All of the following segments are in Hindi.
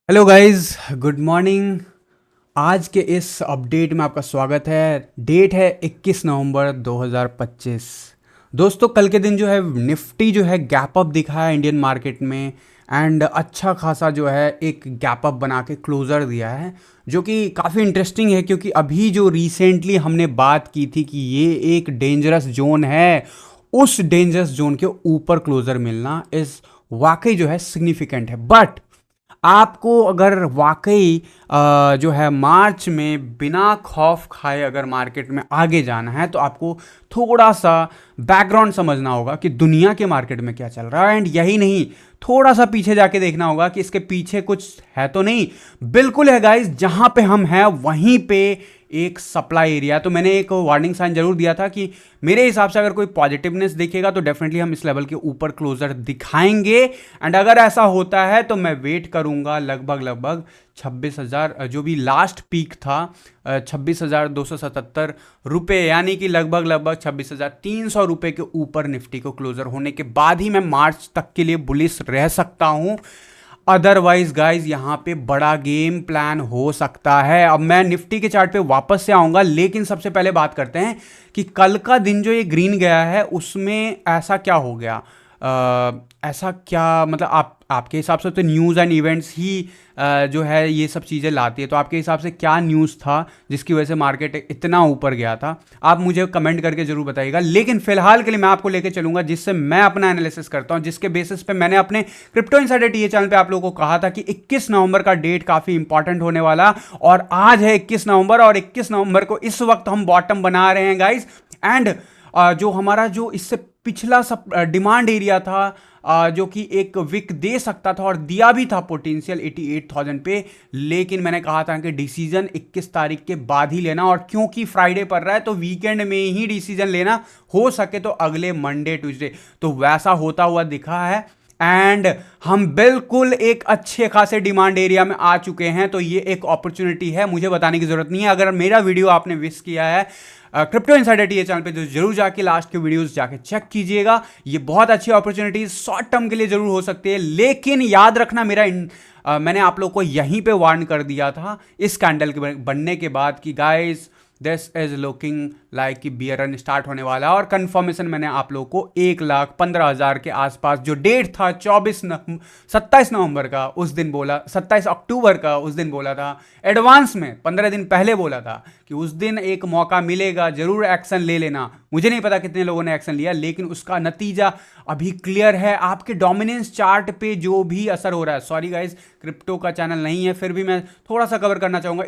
Hello guys, good morning. आज के इस अपडेट में आपका स्वागत है। डेट है 21 नवंबर 2025। दोस्तों, कल के दिन जो है निफ्टी जो है गैप अप दिखा है इंडियन मार्केट में। एंड अच्छा खासा जो है एक गैप अप बना के क्लोज़र दिया है, जो कि काफ़ी इंटरेस्टिंग है क्योंकि अभी जो रिसेंटली हमने बात की थी कि ये एक डेंजरस जोन है, उस डेंजरस जोन के ऊपर क्लोज़र मिलना इस वाकई जो है सिग्निफिकेंट है। बट आपको अगर वाकई जो है मार्च में बिना खौफ खाए अगर मार्केट में आगे जाना है तो आपको थोड़ा सा बैकग्राउंड समझना होगा कि दुनिया के मार्केट में क्या चल रहा है। एंड यही नहीं, थोड़ा सा पीछे जाके देखना होगा कि इसके पीछे कुछ है तो नहीं। बिल्कुल है गाइस, जहां पे हम हैं वहीं पे एक सप्लाई एरिया। तो मैंने एक वार्निंग साइन जरूर दिया था कि मेरे हिसाब से अगर कोई पॉजिटिवनेस दिखेगा तो डेफिनेटली हम इस लेवल के ऊपर क्लोजर दिखाएंगे। एंड अगर ऐसा होता है तो मैं वेट करूंगा लगभग लगभग 26,000, जो भी लास्ट पीक था 26,277 रुपये, यानी कि लगभग लगभग 26,300 रुपये के ऊपर निफ्टी को क्लोजर होने के बाद ही मैं मार्च तक के लिए बुलिश रह सकता हूं। अदरवाइज गाइज यहाँ पे बड़ा गेम प्लान हो सकता है। अब मैं निफ्टी के चार्ट पे वापस से आऊंगा, लेकिन सबसे पहले बात करते हैं कि कल का दिन जो ये ग्रीन गया है उसमें ऐसा क्या हो गया। ऐसा क्या मतलब आपके हिसाब से तो न्यूज़ एंड इवेंट्स ही जो है ये सब चीज़ें लाती है। तो आपके हिसाब से क्या न्यूज़ था जिसकी वजह से मार्केट इतना ऊपर गया था, आप मुझे कमेंट करके जरूर बताइएगा। लेकिन फिलहाल के लिए मैं आपको लेके चलूंगा जिससे मैं अपना एनालिसिस करता हूं, जिसके बेसिस पे मैंने अपने क्रिप्टो इनसाइडर टीए चैनल पे आप लोगों को कहा था कि 21 नवंबर का डेट काफ़ी इंपॉर्टेंट होने वाला। और आज है 21 नवंबर, और 21 नवंबर को इस वक्त हम बॉटम बना रहे हैं गाइज। एंड जो हमारा जो इससे पिछला सब डिमांड एरिया था, जो कि एक विक दे सकता था और दिया भी था पोटेंशियल 88,000 पे, लेकिन मैंने कहा था कि डिसीजन 21 तारीख के बाद ही लेना। और क्योंकि फ्राइडे पड़ रहा है तो वीकेंड में ही डिसीजन लेना, हो सके तो अगले मंडे ट्यूसडे। तो वैसा होता हुआ दिखा है। एंड हम बिल्कुल एक अच्छे खासे डिमांड एरिया में आ चुके हैं। तो ये एक अपॉर्चुनिटी है, मुझे बताने की जरूरत नहीं है। अगर मेरा वीडियो आपने विश किया है क्रिप्टो इनसाइडर टीए चैनल पे तो जरूर जाके लास्ट के वीडियोस जाके चेक कीजिएगा। ये बहुत अच्छी अपॉर्चुनिटी शॉर्ट टर्म के लिए जरूर हो सकती है, लेकिन याद रखना मैंने आप लोग को यहीं पे वार्न कर दिया था इस कैंडल के बनने के बाद कि guys this is looking like कि बियर रन स्टार्ट होने वाला है। और कंफर्मेशन मैंने आप लोग को 1,15,000 के आसपास जो डेट था 27 नवंबर का उस दिन बोला, 27 अक्टूबर का उस दिन बोला था, एडवांस में 15 दिन पहले बोला था कि उस दिन एक मौका मिलेगा, जरूर एक्शन ले लेना। मुझे नहीं पता कितने लोगों ने एक्शन लिया, लेकिन उसका नतीजा अभी क्लियर है। आपके डोमिनेंस चार्ट पे जो भी असर हो रहा है, सॉरी गाइस क्रिप्टो का चैनल नहीं है, फिर भी मैं थोड़ा सा कवर करना चाहूंगा।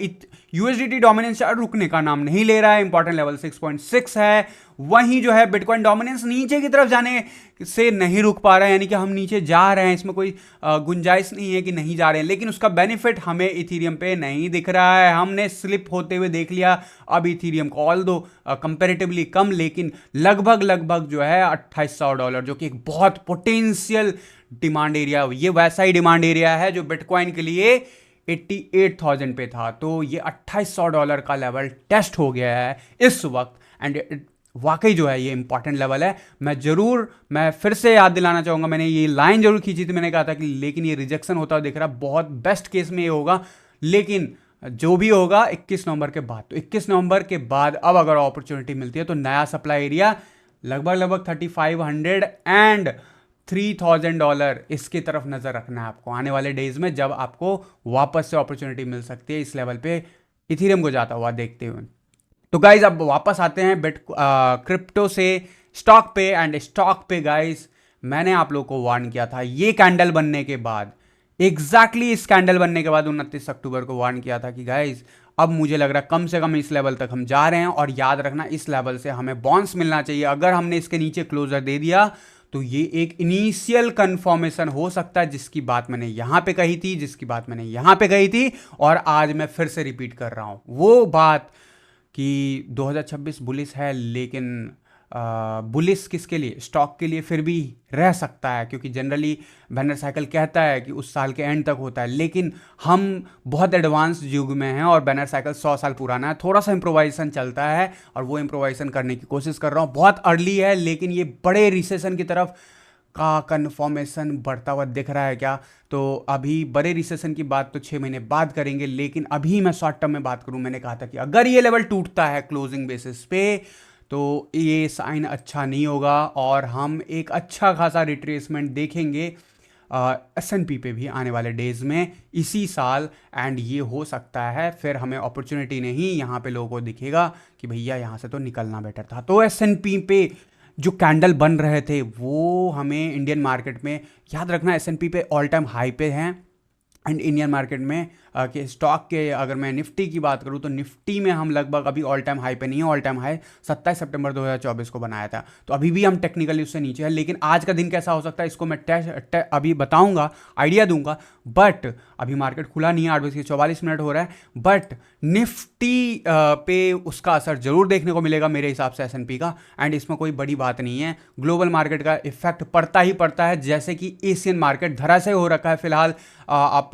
यूएसडीटी डोमिनेंस चार्ट रुकने का नाम नहीं ले रहा है, इंपॉर्टेंट लेवल 6.6 है। वहीं जो है बिटकॉइन डोमिनेंस नीचे की तरफ जाने से नहीं रुक पा रहा है, यानी कि हम नीचे जा रहे हैं, इसमें कोई गुंजाइश नहीं है कि नहीं जा रहे हैं। लेकिन उसका बेनिफिट हमें इथीरियम पे नहीं दिख रहा है, हमने स्लिप होते हुए देख लिया। अब इथीरियम को ऑल दो कंपेरेटिवली कम, लेकिन लगभग लगभग जो है $2,800, जो कि एक बहुत पोटेंशियल डिमांड एरिया, ये वैसा ही डिमांड एरिया है जो बिटकॉइन के लिए 88,000 पे था। तो ये $2,800 का लेवल टेस्ट हो गया है इस वक्त। एंड वाकई जो है ये इंपॉर्टेंट लेवल है। मैं फिर से याद दिलाना चाहूंगा, मैंने ये लाइन जरूर खींची थी, मैंने कहा था कि लेकिन ये रिजेक्शन होता हुआ दिख रहा है, बहुत बेस्ट केस में ये होगा। लेकिन जो भी होगा 21 नवंबर के बाद, तो 21 नवंबर के बाद अब अगर अपॉर्चुनिटी मिलती है तो नया सप्लाई एरिया लगभग लगभग 3,500 एंड $3,000 इसकी तरफ नजर रखना है आपको आने वाले डेज में, जब आपको वापस से अपॉर्चुनिटी मिल सकती है इस लेवल पे इथीरियम को जाता हुआ देखते हुए। तो गाइज अब वापस आते हैं क्रिप्टो से स्टॉक पे। एंड स्टॉक पे गाइज मैंने आप लोग को वार्न किया था ये कैंडल बनने के बाद, एग्जैक्टली इस कैंडल बनने के बाद 29 अक्टूबर को वार्न किया था कि गाइज अब मुझे लग रहा है कम से कम इस लेवल तक हम जा रहे हैं। और याद रखना इस लेवल से हमें बाउंस मिलना चाहिए। अगर हमने इसके नीचे क्लोजर दे दिया तो ये एक इनिशियल कंफर्मेशन हो सकता है, जिसकी बात मैंने यहां पे कही थी, जिसकी बात मैंने यहां पे कही थी, और आज मैं फिर से रिपीट कर रहा हूं वो बात कि 2026 बुलिस है। लेकिन बुलिस किसके लिए? स्टॉक के लिए फिर भी रह सकता है, क्योंकि जनरली बैनर साइकिल कहता है कि उस साल के एंड तक होता है, लेकिन हम बहुत एडवांस युग में हैं और बैनर साइकिल 100 साल पुराना है। थोड़ा सा इम्प्रोवाइजेशन चलता है और वो इम्प्रोवाइजेशन करने की कोशिश कर रहा हूँ। बहुत अर्ली है, लेकिन ये बड़े रिसेशन की तरफ का कन्फर्मेशन बढ़ता हुआ दिख रहा है क्या? तो अभी बड़े रिसेशन की बात तो 6 महीने बाद करेंगे, लेकिन अभी मैं शॉर्ट टर्म में बात करूं, मैंने कहा था कि अगर ये लेवल टूटता है क्लोजिंग बेसिस पे तो ये साइन अच्छा नहीं होगा और हम एक अच्छा खासा रिट्रेसमेंट देखेंगे S&P पे भी आने वाले डेज में इसी साल। एंड ये हो सकता है फिर हमें अपॉर्चुनिटी नहीं, यहाँ पे लोगों को दिखेगा कि भैया यहाँ से तो निकलना बेटर था। तो S&P पे जो कैंडल बन रहे थे वो हमें इंडियन मार्केट में याद रखना, S&P पे ऑल टाइम हाई पे हैं। एंड इंडियन मार्केट में कि स्टॉक के अगर मैं निफ्टी की बात करूं तो निफ्टी में हम लगभग अभी ऑल टाइम हाई पे नहीं है। ऑल टाइम हाई 27 सितंबर 2024 को बनाया था, तो अभी भी हम टेक्निकली उससे नीचे है। लेकिन आज का दिन कैसा हो सकता है इसको मैं अभी बताऊंगा, आइडिया दूंगा। बट अभी मार्केट खुला नहीं है, 8:44 हो रहा है। बट निफ्टी पे उसका असर जरूर देखने को मिलेगा मेरे हिसाब से S&P का। एंड इसमें कोई बड़ी बात नहीं है, ग्लोबल मार्केट का इफेक्ट पड़ता ही पड़ता है। जैसे कि एशियन मार्केट धराशायी हो रखा है फिलहाल, आप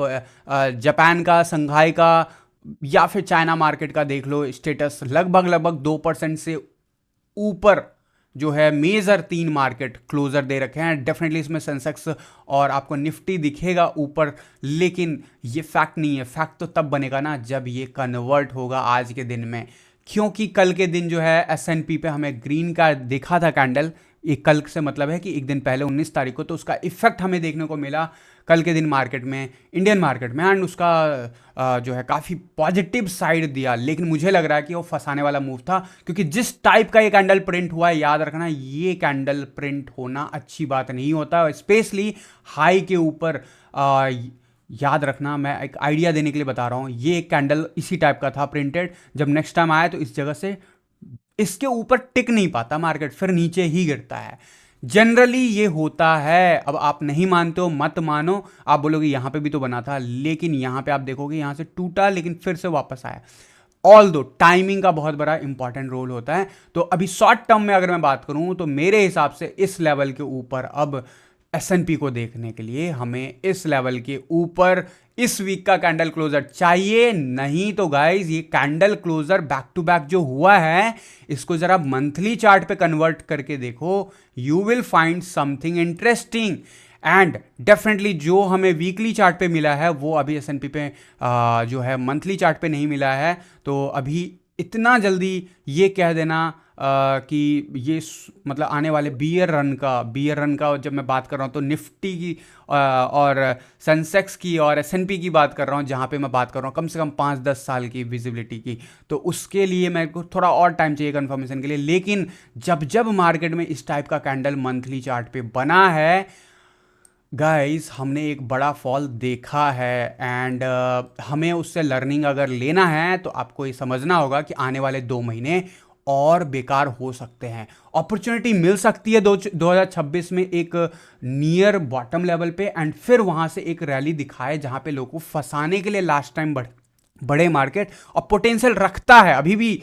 जापान का, संघाई का या फिर चाइना मार्केट का देख लो, स्टेटस लगभग 2% से ऊपर जो है मेजर 3 मार्केट क्लोजर दे रखे हैं। डेफिनेटली इसमें सेंसेक्स और आपको निफ्टी दिखेगा ऊपर, लेकिन ये फैक्ट नहीं है। फैक्ट तो तब बनेगा ना जब ये कन्वर्ट होगा आज के दिन में, क्योंकि कल के दिन जो है S&P पे हमें ग्रीन का देखा था कैंडल। एक कल से मतलब है कि एक दिन पहले 19 तारीख को, तो उसका इफेक्ट हमें देखने को मिला कल के दिन मार्केट में, इंडियन मार्केट में। एंड उसका जो है काफ़ी पॉजिटिव साइड दिया, लेकिन मुझे लग रहा है कि वो फंसाने वाला मूव था, क्योंकि जिस टाइप का ये कैंडल प्रिंट हुआ है, याद रखना ये कैंडल प्रिंट होना अच्छी बात नहीं होता, स्पेशली हाई के ऊपर। याद रखना, मैं एक आइडिया देने के लिए बता रहा हूँ, ये कैंडल इसी टाइप का था प्रिंटेड। जब नेक्स्ट टाइम आया तो इस जगह से इसके ऊपर टिक नहीं पाता मार्केट, फिर नीचे ही गिरता है। जनरली ये होता है। अब आप नहीं मानते हो मत मानो, आप बोलोगे यहां पे भी तो बना था, लेकिन यहां पे आप देखोगे यहां से टूटा लेकिन फिर से वापस आया। ऑल दो टाइमिंग का बहुत बड़ा इंपॉर्टेंट रोल होता है। तो अभी शॉर्ट टर्म में अगर मैं बात करूं तो मेरे हिसाब से इस लेवल के ऊपर अब S&P को देखने के लिए हमें इस लेवल के ऊपर इस वीक का कैंडल क्लोजर चाहिए। नहीं तो गाइस ये candle closure back to back जो हुआ है, इसको जरा मंथली चार्ट पे कन्वर्ट करके देखो, you will find something interesting. And definitely जो हमें वीकली चार्ट पे मिला है वो अभी S&P पे जो है मंथली चार्ट पे नहीं मिला है। तो अभी इतना जल्दी ये कह देना कि ये मतलब आने वाले बियर रन का जब मैं बात कर रहा हूँ तो निफ्टी की और सेंसेक्स की और S&P की बात कर रहा हूँ, जहाँ पे मैं बात कर रहा हूँ कम से कम 5-10 साल की विजिबिलिटी की। तो उसके लिए मेरे को थोड़ा और टाइम चाहिए कंफर्मेशन के लिए। लेकिन जब मार्केट में इस टाइप का कैंडल मंथली चार्ट पे बना है गाइस, हमने एक बड़ा फॉल देखा है। एंड हमें उससे लर्निंग अगर लेना है तो आपको ये समझना होगा कि आने वाले 2 महीने और बेकार हो सकते हैं। अपॉर्चुनिटी मिल सकती है 2026 में एक नियर बॉटम लेवल पे, एंड फिर वहां से एक रैली दिखाए जहां पे लोगों को फंसाने के लिए लास्ट टाइम बड़े मार्केट और पोटेंशियल रखता है, अभी भी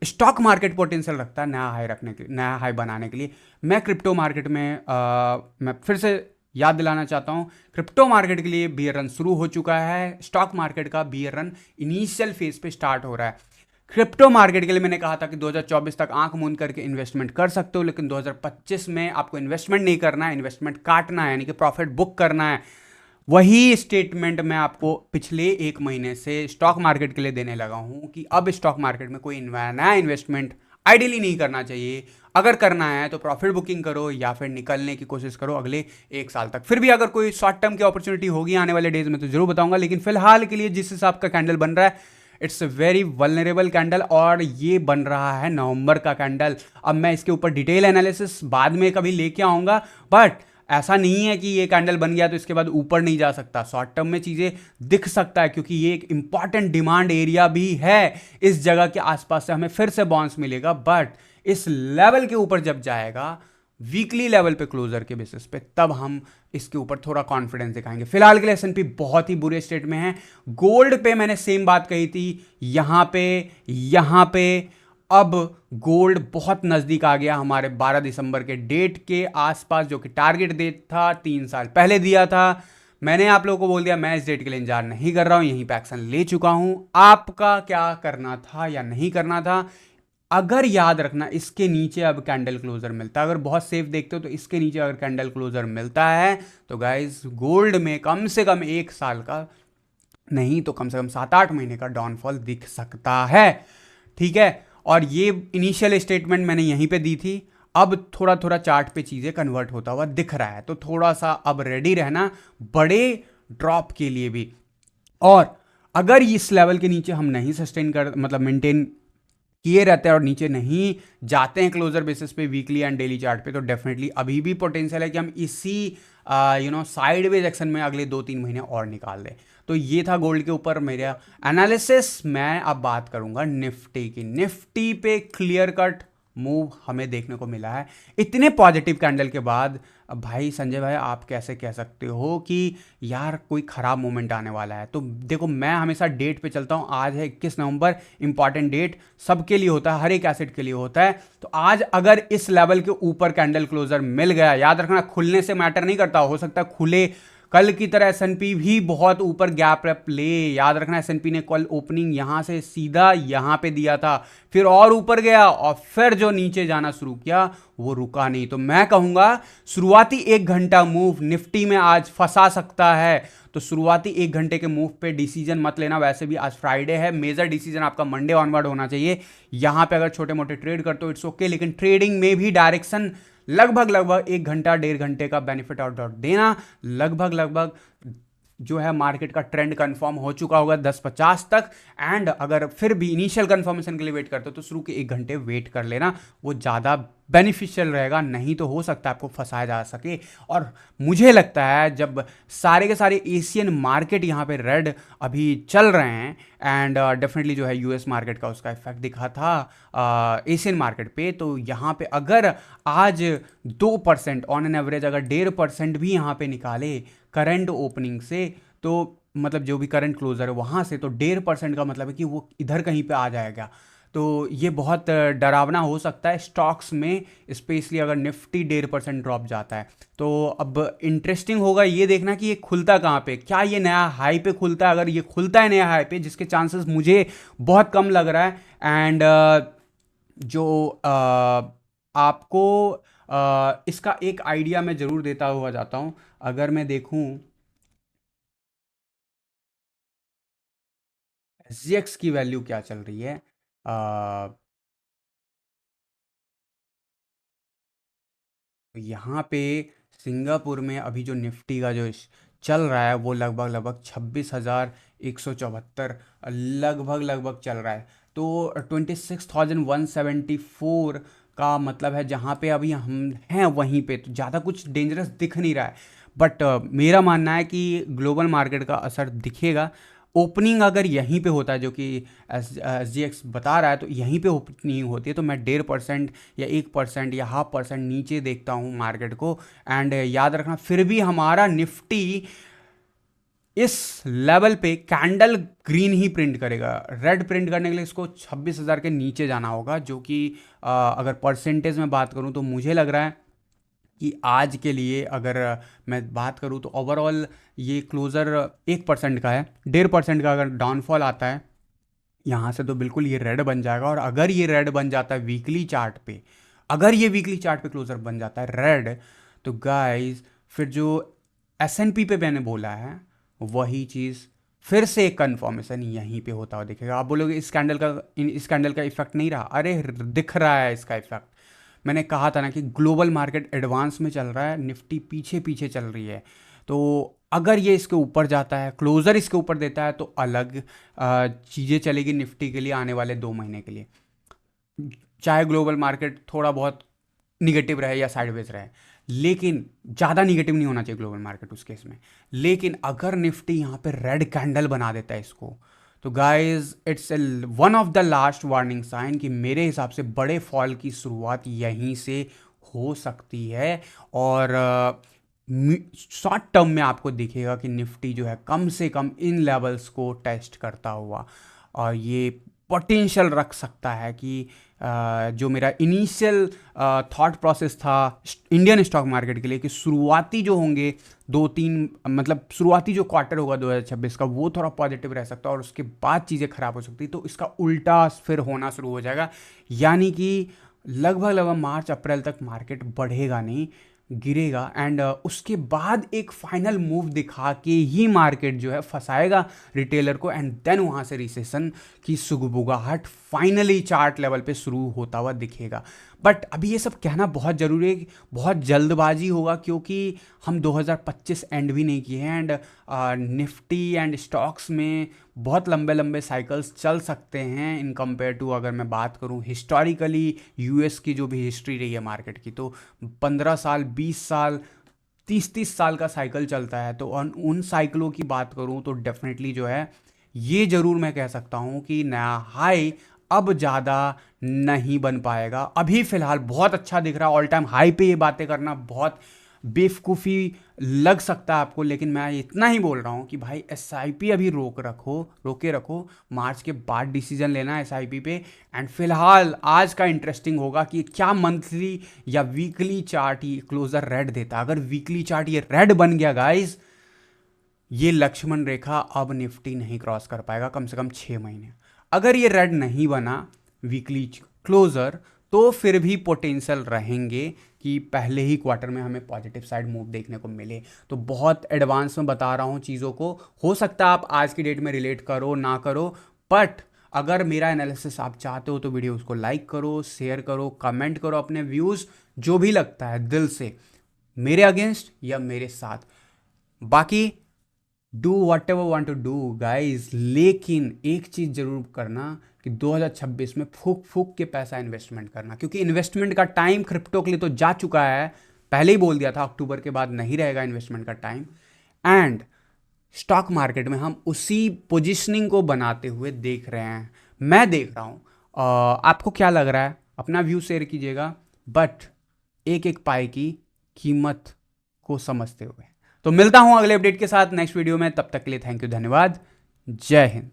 स्टॉक मार्केट पोटेंशियल रखता है नया हाई रखने के, नया हाई बनाने के लिए। मैं क्रिप्टो मार्केट में मैं फिर से याद दिलाना चाहता हूं, क्रिप्टो मार्केट के लिए बियर रन शुरू हो चुका है, स्टॉक मार्केट का बियर रन इनिशियल फेज पे स्टार्ट हो रहा है। क्रिप्टो मार्केट के लिए मैंने कहा था कि 2024 तक आंख मूंद करके इन्वेस्टमेंट कर सकते हो, लेकिन 2025 में आपको इन्वेस्टमेंट नहीं करना है, इन्वेस्टमेंट काटना है, यानी कि प्रॉफिट बुक करना है। वही स्टेटमेंट मैं आपको पिछले 1 महीने से स्टॉक मार्केट के लिए देने लगा हूं कि अब स्टॉक मार्केट में कोई नया इन्वेस्टमेंट आइडियली नहीं करना चाहिए। अगर करना है तो प्रॉफिट बुकिंग करो या फिर निकलने की कोशिश करो अगले 1 साल तक। फिर भी अगर कोई शॉर्ट टर्म की अपॉर्चुनिटी होगी आने वाले डेज में तो जरूर बताऊंगा, लेकिन फिलहाल के लिए जिस हिसाब का कैंडल बन रहा है it's a very vulnerable candle, और ये बन रहा है नवंबर का कैंडल। अब मैं इसके ऊपर डिटेल एनालिसिस बाद में कभी लेके आऊंगा, बट ऐसा नहीं है कि ये कैंडल बन गया तो इसके बाद ऊपर नहीं जा सकता। शॉर्ट टर्म में चीजें दिख सकता है, क्योंकि ये एक इंपॉर्टेंट डिमांड एरिया भी है। इस जगह के आसपास से हमें फिर से बाउंस मिलेगा, बट इस लेवल के ऊपर जब जाएगा वीकली लेवल पे क्लोजर के बेसिस पे, तब हम इसके ऊपर थोड़ा कॉन्फिडेंस दिखाएंगे। फिलहाल के लिए S&P बहुत ही बुरे स्टेट में है। गोल्ड पे मैंने सेम बात कही थी, यहां पे अब गोल्ड बहुत नजदीक आ गया हमारे 12 दिसंबर के डेट के आसपास, जो कि टारगेट डेट था 3 साल पहले दिया था। मैंने आप लोगों को बोल दिया मैं इस डेट के लिए इंतजार नहीं कर रहा हूं, यहीं पे एक्शन ले चुका हूं। आपका क्या करना था या नहीं करना था अगर याद रखना इसके नीचे अब कैंडल क्लोजर मिलता है, अगर बहुत सेफ देखते हो तो इसके नीचे अगर कैंडल क्लोजर मिलता है तो गाइस गोल्ड में कम से कम 1 साल का नहीं तो कम से कम 7-8 महीने का डाउनफॉल दिख सकता है। ठीक है, और ये इनिशियल स्टेटमेंट मैंने यहीं पे दी थी। अब थोड़ा थोड़ा चार्ट पे चीज़ें कन्वर्ट होता हुआ दिख रहा है, तो थोड़ा सा अब रेडी रहना बड़े ड्रॉप के लिए भी। और अगर इस लेवल के नीचे हम नहीं सस्टेन कर मतलब मेंटेन किए रहते हैं और नीचे नहीं जाते हैं क्लोजर बेसिस पे वीकली एंड डेली चार्ट पे, तो डेफिनेटली अभी भी पोटेंशियल है कि हम इसी साइडवेज एक्शन में अगले 2-3 महीने और निकाल दें। तो ये था गोल्ड के ऊपर मेरा एनालिसिस। मैं अब बात करूंगा निफ्टी की। निफ्टी पे क्लियर कट मूव हमें देखने को मिला है इतने पॉजिटिव कैंडल के बाद। भाई संजय भाई, आप कैसे कह सकते हो कि यार कोई ख़राब मोमेंट आने वाला है? तो देखो, मैं हमेशा डेट पे चलता हूँ। आज है 21 नवंबर, इंपॉर्टेंट डेट सबके लिए होता है, हर एक एसेट के लिए होता है। तो आज अगर इस लेवल के ऊपर कैंडल क्लोजर मिल गया, याद रखना खुलने से मैटर नहीं करता, हो सकता है खुले कल की तरह एसएनपी भी बहुत ऊपर गैप रैप ले। याद रखना एसएनपी ने कल ओपनिंग यहां से सीधा यहां पे दिया था, फिर और ऊपर गया और फिर जो नीचे जाना शुरू किया वो रुका नहीं। तो मैं कहूंगा शुरुआती 1 घंटा मूव निफ्टी में आज फंसा सकता है। तो शुरुआती 1 घंटे के मूव पे डिसीजन मत लेना। वैसे भी आज फ्राइडे है, मेजर डिसीजन आपका मंडे ऑनवर्ड होना चाहिए। यहां पे अगर छोटे मोटे ट्रेड करते हो इट्स ओके, लेकिन ट्रेडिंग में भी डायरेक्शन लगभग 1 घंटा 1.5 घंटे का बेनिफिट आउट देना। लगभग जो है मार्केट का ट्रेंड कंफर्म हो चुका होगा 10:50 तक। एंड अगर फिर भी इनिशियल कंफर्मेशन के लिए वेट करते हो तो शुरू के 1 घंटे वेट कर लेना, वो ज़्यादा बेनिफिशियल रहेगा। नहीं तो हो सकता है आपको फंसाया जा सके। और मुझे लगता है जब सारे के सारे एशियन मार्केट यहाँ पे रेड अभी चल रहे हैं एंड डेफिनेटली जो है यूएस मार्केट का उसका इफेक्ट दिखा था एशियन मार्केट पे, तो यहाँ पे अगर आज 2% ऑन एन एवरेज अगर 1.5% भी यहाँ पे निकाले करंट ओपनिंग से, तो मतलब जो भी करंट क्लोजर है वहाँ से, तो 1.5% का मतलब है कि वो इधर कहीं पे आ जाएगा। तो ये बहुत डरावना हो सकता है स्टॉक्स में, स्पेशली अगर निफ्टी 1.5% ड्रॉप जाता है। तो अब इंटरेस्टिंग होगा ये देखना कि ये खुलता कहाँ पे, क्या ये नया हाई पे खुलता है। अगर ये खुलता है नया हाई पे, जिसके चांसेस मुझे बहुत कम लग रहा है, एंड जो आपको इसका एक आइडिया मैं ज़रूर देता हुआ जाता हूँ। अगर मैं देखूँ SGX की वैल्यू क्या चल रही है, यहाँ पे सिंगापुर में अभी जो निफ्टी का जो चल रहा है वो लगभग 26,174 लगभग चल रहा है। तो 26,174 का मतलब है जहाँ पे अभी हम हैं वहीं पे, तो ज़्यादा कुछ डेंजरस दिख नहीं रहा है। बट मेरा मानना है कि ग्लोबल मार्केट का असर दिखेगा। ओपनिंग अगर यहीं पे होता है जो कि SGX बता रहा है, तो यहीं पे ओपनिंग होती है, तो मैं 1.5% या 1% या 0.5% नीचे देखता हूँ मार्केट को। एंड याद रखना फिर भी हमारा निफ्टी इस लेवल पे कैंडल ग्रीन ही प्रिंट करेगा। रेड प्रिंट करने के लिए इसको 26,000 के नीचे जाना होगा, जो कि अगर परसेंटेज में बात करूँ तो मुझे लग रहा है कि आज के लिए अगर मैं बात करूँ तो ओवरऑल ये क्लोज़र 1% का है। 1.5% का अगर डाउनफॉल आता है यहाँ से तो बिल्कुल ये रेड बन जाएगा। और अगर ये रेड बन जाता है वीकली चार्ट पे, अगर ये वीकली चार्ट पे क्लोज़र बन जाता है रेड, तो गाइस फिर जो S&P पे मैंने बोला है वही चीज़ फिर से एक कन्फर्मेशन यहीं पे होता हुआ दिखेगा। आप बोलोगे इस कैंडल का इफेक्ट नहीं रहा, अरे दिख रहा है इसका इफेक्ट। मैंने कहा था ना कि ग्लोबल मार्केट एडवांस में चल रहा है, निफ्टी पीछे पीछे चल रही है। तो अगर ये इसके ऊपर जाता है, क्लोज़र इसके ऊपर देता है, तो अलग चीज़ें चलेगी निफ्टी के लिए आने वाले 2 महीने के लिए। चाहे ग्लोबल मार्केट थोड़ा बहुत निगेटिव रहे या साइडवेज रहे, लेकिन ज़्यादा निगेटिव नहीं होना चाहिए ग्लोबल मार्केट उस केस में। लेकिन अगर निफ्टी यहाँ पे रेड कैंडल बना देता है इसको, तो guys it's one of the last warning sign कि मेरे हिसाब से बड़े फॉल की शुरुआत यहीं से हो सकती है। और शॉर्ट टर्म में आपको दिखेगा कि निफ्टी जो है कम से कम इन लेवल्स को टेस्ट करता हुआ, और ये पोटेंशियल रख सकता है कि जो मेरा इनिशियल थॉट प्रोसेस था इंडियन स्टॉक मार्केट के लिए कि शुरुआती जो होंगे 2-3 मतलब शुरुआती जो क्वार्टर होगा 2026 का वो थोड़ा पॉजिटिव रह सकता है और उसके बाद चीज़ें खराब हो सकती, तो इसका उल्टा फिर होना शुरू हो जाएगा। यानी कि लगभग मार्च अप्रैल तक मार्केट बढ़ेगा नहीं, गिरेगा, एंड उसके बाद एक फाइनल मूव दिखा के ही मार्केट जो है फंसाएगा रिटेलर को, एंड देन वहाँ से रिसेशन की सुगबुगाहट फाइनली चार्ट लेवल पे शुरू होता हुआ दिखेगा। बट अभी ये सब कहना बहुत ज़रूरी है, बहुत जल्दबाजी होगा क्योंकि हम 2025 एंड भी नहीं किए हैं, एंड निफ्टी एंड स्टॉक्स में बहुत लंबे लंबे साइकिल्स चल सकते हैं इन कंपेयर टू, अगर मैं बात करूं हिस्टोरिकली यूएस की जो भी हिस्ट्री रही है मार्केट की, तो 15 साल 20 साल 30 साल का साइकिल चलता है। तो उन साइकिलों की बात करूं तो डेफिनेटली जो है ये ज़रूर मैं कह सकता हूं कि नया हाई अब ज़्यादा नहीं बन पाएगा। अभी फ़िलहाल बहुत अच्छा दिख रहा है, ऑल टाइम हाई पे ये बातें करना बहुत बेवकूफ़ी लग सकता है आपको, लेकिन मैं इतना ही बोल रहा हूँ कि भाई एसआईपी अभी रोके रखो, मार्च के बाद डिसीजन लेना है एसआईपी पे। एंड फिलहाल आज का इंटरेस्टिंग होगा कि क्या मंथली या वीकली चार्ट ये क्लोजर रेड देता। अगर वीकली चार्ट ये रेड बन गया गाइज, ये लक्ष्मण रेखा अब निफ्टी नहीं क्रॉस कर पाएगा कम से कम 6 महीने। अगर ये रेड नहीं बना वीकली क्लोजर तो फिर भी पोटेंशियल रहेंगे कि पहले ही क्वार्टर में हमें पॉजिटिव साइड मूव देखने को मिले। तो बहुत एडवांस में बता रहा हूँ चीज़ों को, हो सकता है आप आज की डेट में रिलेट करो ना करो, बट अगर मेरा एनालिसिस आप चाहते हो तो वीडियो उसको लाइक करो, शेयर करो, कमेंट करो अपने व्यूज़, जो भी लगता है दिल से, मेरे अगेंस्ट या मेरे साथ। बाकी do whatever want to do guys, लेकिन एक चीज़ जरूर करना कि 2026 में फूक फूक के पैसा इन्वेस्टमेंट करना, क्योंकि इन्वेस्टमेंट का टाइम क्रिप्टो के लिए तो जा चुका है, पहले ही बोल दिया था अक्टूबर के बाद नहीं रहेगा इन्वेस्टमेंट का टाइम। एंड स्टॉक मार्केट में हम उसी पोजिशनिंग को बनाते हुए देख रहे हैं, मैं देख रहा हूँ। आपको क्या लग रहा है अपना व्यू शेयर कीजिएगा, बट एक एक पाई की कीमत को समझते हुए। तो मिलता हूं अगले अपडेट के साथ नेक्स्ट वीडियो में, तब तक के लिए थैंक यू, धन्यवाद, जय हिंद।